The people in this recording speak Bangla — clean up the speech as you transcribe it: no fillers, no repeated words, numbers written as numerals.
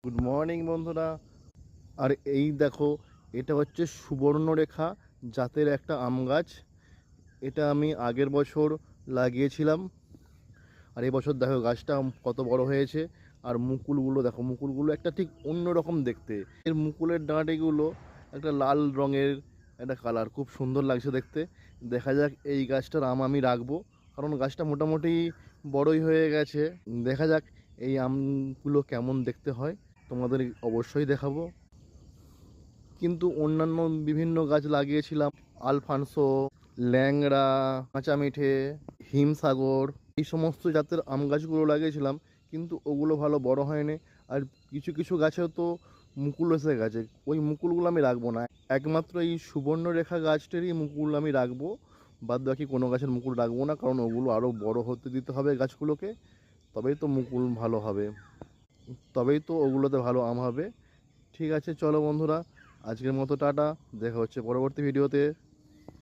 গুড মর্নিং বন্ধুরা। আর এই দেখো, এটা হচ্ছে সুবর্ণরেখা জাতের একটা আম গাছ। এটা আমি আগের বছর লাগিয়েছিলাম। আর এই বছর দেখো গাছটা কত বড় হয়েছে। আর মুকুলগুলো দেখো, মুকুলগুলো একটা ঠিক অন্য রকম দেখতে। এর মুকুলের ডাঁটিগুলো একটা লাল রঙের একটা কালার, খুব সুন্দর লাগছে দেখতে। দেখা যাক এই গাছটার আম আমি রাখবো, কারণ গাছটা মোটামুটি বড়ই হয়ে গেছে। দেখা যাক এই আমগুলো কেমন দেখতে হয়, তোমাদের অবশ্যই দেখাবো। কিন্তু অন্যান্য বিভিন্ন গাছ লাগিয়েছিলাম, আলফানসো, ল্যাংড়া, কাঁচামিঠে, হিমসাগর, এই সমস্ত জাতের আম গাছগুলো লাগিয়েছিলাম, কিন্তু ওগুলো ভালো বড় হয়নি। আর কিছু কিছু গাছেও তো মুকুল এসে গেছে, ওই মুকুলগুলো আমি রাখবো না। একমাত্র এই সুবর্ণরেখা গাছটারই মুকুল আমি রাখবো, বাদ বাকি কোনো গাছের মুকুল রাখবো না, কারণ ওগুলো আরও বড় হতে দিতে হবে গাছগুলোকে, তবেই তো মুকুল ভালো হবে, তবেই তো ওগুলোতে ভালো আম হবে। ঠিক আছে, চলো বন্ধুরা, আজকের মতো টাটা। দেখা হচ্ছে পরবর্তী ভিডিওতে।